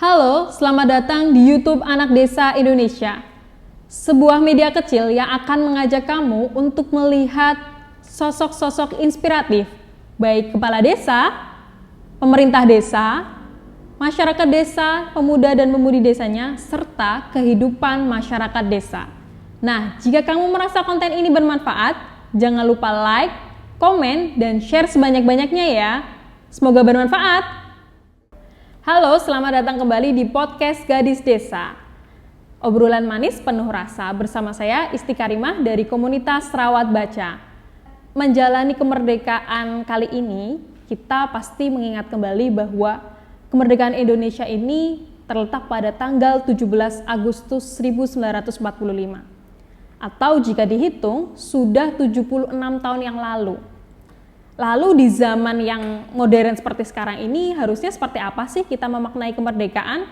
Halo, selamat datang di YouTube Anak Desa Indonesia. Sebuah media kecil yang akan mengajak kamu untuk melihat sosok-sosok inspiratif, baik kepala desa, pemerintah desa, masyarakat desa, pemuda dan pemudi desanya, serta kehidupan masyarakat desa. Nah, jika kamu merasa konten ini bermanfaat, jangan lupa like, komen, dan share sebanyak-banyaknya ya. Semoga bermanfaat. Halo, selamat datang kembali di podcast Gadis Desa. Obrolan manis penuh rasa bersama saya Isti Karimah dari komunitas Rawat Baca. Menjalani kemerdekaan kali ini, kita pasti mengingat kembali bahwa kemerdekaan Indonesia ini terletak pada tanggal 17 Agustus 1945. Atau jika dihitung, sudah 76 tahun yang lalu. Lalu di zaman yang modern seperti sekarang ini harusnya seperti apa sih kita memaknai kemerdekaan?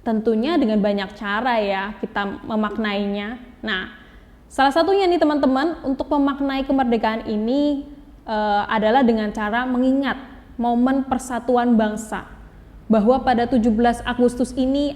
Tentunya dengan banyak cara ya kita memaknainya. Nah, salah satunya nih teman-teman untuk memaknai kemerdekaan ini adalah dengan cara mengingat momen persatuan bangsa. Bahwa pada 17 Agustus ini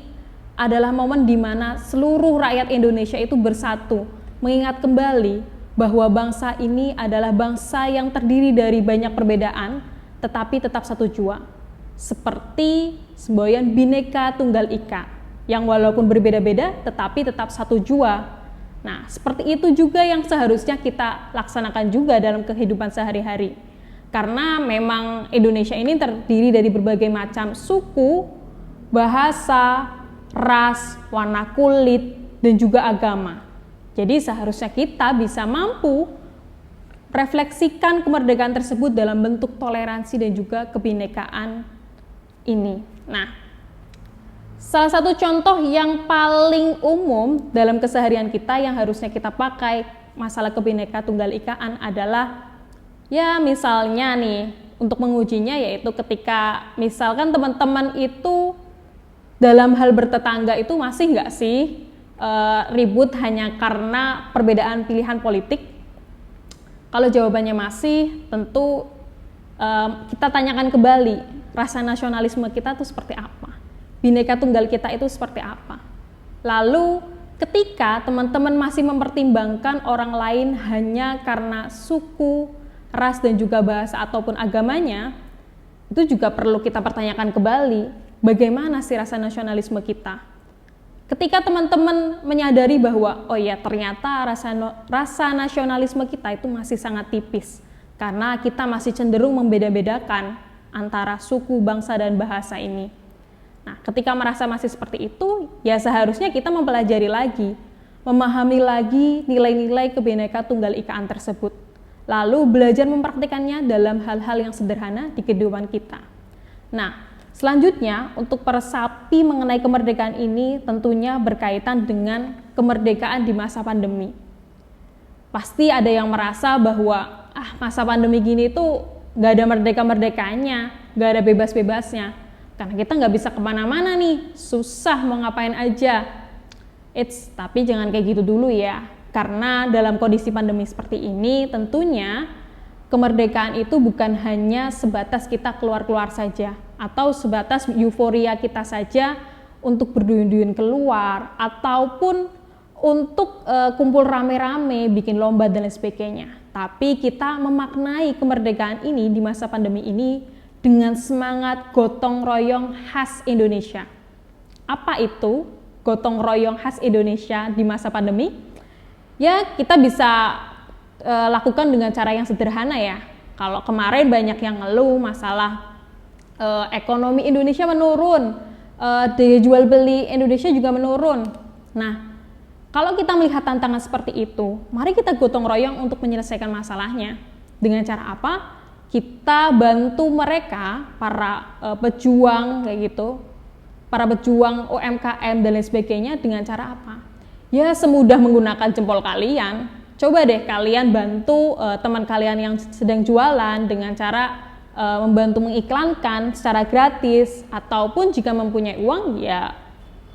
adalah momen di mana seluruh rakyat Indonesia itu bersatu, mengingat kembali bahwa bangsa ini adalah bangsa yang terdiri dari banyak perbedaan, tetapi tetap satu jua. Seperti semboyan Bhinneka Tunggal Ika, yang walaupun berbeda-beda, tetapi tetap satu jua. Nah, seperti itu juga yang seharusnya kita laksanakan juga dalam kehidupan sehari-hari. Karena memang Indonesia ini terdiri dari berbagai macam suku, bahasa, ras, warna kulit, dan juga agama. Jadi seharusnya kita bisa mampu refleksikan kemerdekaan tersebut dalam bentuk toleransi dan juga kebinekaan ini. Nah, salah satu contoh yang paling umum dalam keseharian kita yang harusnya kita pakai masalah Bhinneka Tunggal Ikaan adalah ya misalnya nih untuk mengujinya yaitu ketika misalkan teman-teman itu dalam hal bertetangga itu masih nggak sih ribut hanya karena perbedaan pilihan politik? Kalau jawabannya masih, tentu kita tanyakan kembali rasa nasionalisme kita itu seperti apa, Bhinneka Tunggal kita itu seperti apa. Lalu ketika teman-teman masih mempertimbangkan orang lain hanya karena suku, ras dan juga bahasa ataupun agamanya, itu juga perlu kita pertanyakan kembali bagaimana sih rasa nasionalisme kita. Ketika teman-teman menyadari bahwa oh ya ternyata rasa nasionalisme kita itu masih sangat tipis karena kita masih cenderung membeda-bedakan antara suku, bangsa, dan bahasa ini. Nah, ketika merasa masih seperti itu, ya seharusnya kita mempelajari lagi, memahami lagi nilai-nilai Bhinneka Tunggal Ikaan tersebut, lalu belajar mempraktikannya dalam hal-hal yang sederhana di kehidupan kita. Nah, selanjutnya, untuk meresapi mengenai kemerdekaan ini tentunya berkaitan dengan kemerdekaan di masa pandemi. Pasti ada yang merasa bahwa masa pandemi gini tuh gak ada merdeka-merdekanya, gak ada bebas-bebasnya. Karena kita gak bisa kemana-mana nih, susah mau ngapain aja. Tapi jangan kayak gitu dulu ya. Karena dalam kondisi pandemi seperti ini tentunya kemerdekaan itu bukan hanya sebatas kita keluar-keluar saja atau sebatas euforia kita saja untuk berduyun-duyun keluar ataupun untuk kumpul rame-rame, bikin lomba dan lain sebagainya. Tapi kita memaknai kemerdekaan ini di masa pandemi ini dengan semangat gotong royong khas Indonesia. Apa itu gotong royong khas Indonesia di masa pandemi? Ya, kita bisa lakukan dengan cara yang sederhana ya. Kalau kemarin banyak yang ngeluh masalah ekonomi Indonesia menurun, daya jual beli Indonesia juga menurun. Nah, kalau kita melihat tantangan seperti itu, mari kita gotong royong untuk menyelesaikan masalahnya. Dengan cara apa? Kita bantu mereka, para pejuang kayak gitu, para pejuang UMKM dan lain sebagainya dengan cara apa? Ya semudah menggunakan jempol kalian. Coba deh kalian bantu teman kalian yang sedang jualan dengan cara membantu mengiklankan secara gratis, ataupun jika mempunyai uang ya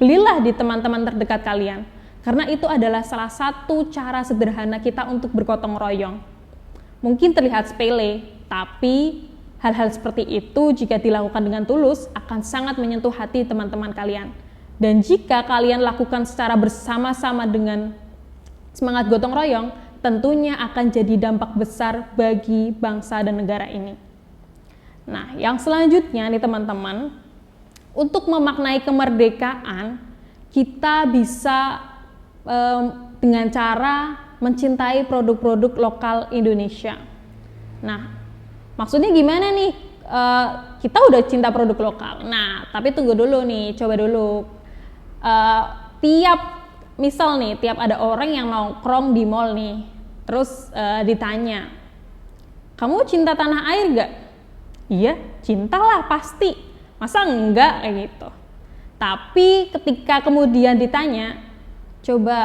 belilah di teman-teman terdekat kalian, karena itu adalah salah satu cara sederhana kita untuk bergotong royong. Mungkin terlihat sepele, tapi Hal-hal seperti itu jika dilakukan dengan tulus akan sangat menyentuh hati teman-teman kalian. Dan jika kalian lakukan secara bersama-sama dengan semangat gotong royong, tentunya akan jadi dampak besar bagi bangsa dan negara ini. Nah, yang selanjutnya nih teman-teman, untuk memaknai kemerdekaan, kita bisa dengan cara mencintai produk-produk lokal Indonesia. Nah, maksudnya gimana nih? Kita udah cinta produk lokal. Nah, tapi tunggu dulu nih, coba dulu. Tiap ada orang yang nongkrong di mall nih, terus ditanya, kamu cinta tanah air gak? Iya, cintalah pasti. Masa enggak kayak gitu. Tapi ketika kemudian ditanya, coba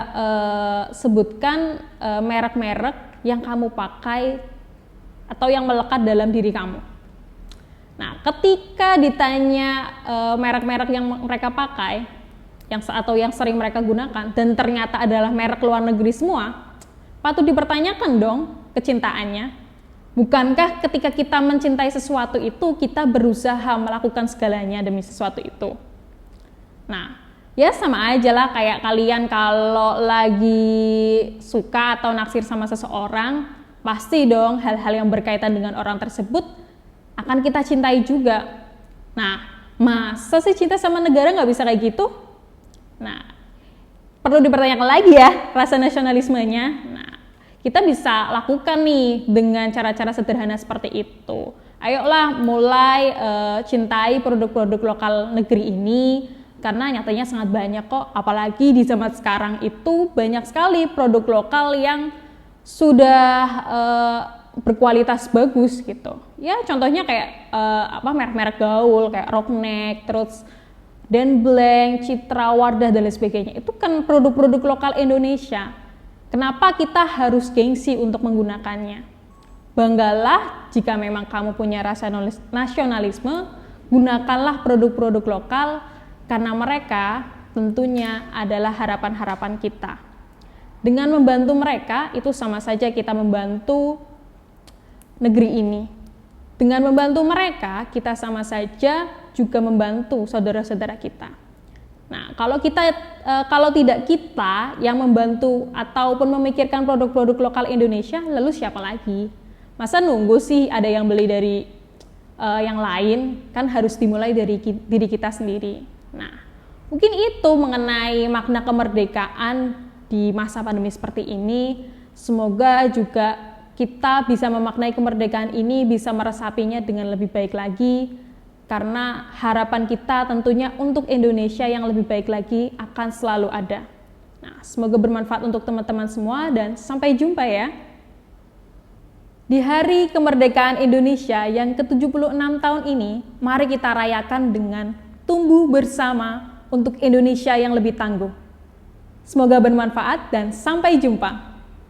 sebutkan merek-merek yang kamu pakai atau yang melekat dalam diri kamu. Nah, ketika ditanya merek-merek yang mereka pakai, atau yang sering mereka gunakan, dan ternyata adalah merek luar negeri semua, patut dipertanyakan dong kecintaannya. Bukankah ketika kita mencintai sesuatu itu, kita berusaha melakukan segalanya demi sesuatu itu? Nah, ya sama aja lah kayak kalian kalau lagi suka atau naksir sama seseorang, pasti dong hal-hal yang berkaitan dengan orang tersebut akan kita cintai juga. Nah, masa sih cinta sama negara nggak bisa kayak gitu? Nah, perlu dipertanyakan lagi ya rasa nasionalismenya. Nah, kita bisa lakukan nih dengan cara-cara sederhana seperti itu. Ayolah mulai cintai produk-produk lokal negeri ini, karena nyatanya sangat banyak kok, apalagi di zaman sekarang itu banyak sekali produk lokal yang sudah berkualitas bagus gitu. Ya contohnya kayak merek-merek gaul kayak Rockneck, terus Den Blank, Citra, Wardah dan lain sebagainya. Itu kan produk-produk lokal Indonesia. Kenapa kita harus gengsi untuk menggunakannya? Banggalah jika memang kamu punya rasa nasionalisme, gunakanlah produk-produk lokal karena mereka tentunya adalah harapan-harapan kita. Dengan membantu mereka, itu sama saja kita membantu negeri ini. Dengan membantu mereka, kita sama saja juga membantu saudara-saudara kita. Nah, kalau tidak kita yang membantu ataupun memikirkan produk-produk lokal Indonesia, lalu siapa lagi? Masa nunggu sih ada yang beli dari yang lain? Kan harus dimulai dari diri kita sendiri. Nah, mungkin itu mengenai makna kemerdekaan di masa pandemi seperti ini. Semoga juga kita bisa memaknai kemerdekaan ini, bisa meresapinya dengan lebih baik lagi. Karena harapan kita tentunya untuk Indonesia yang lebih baik lagi akan selalu ada. Nah, semoga bermanfaat untuk teman-teman semua dan sampai jumpa ya. Di Hari Kemerdekaan Indonesia yang ke-76 tahun ini, mari kita rayakan dengan tumbuh bersama untuk Indonesia yang lebih tangguh. Semoga bermanfaat dan sampai jumpa.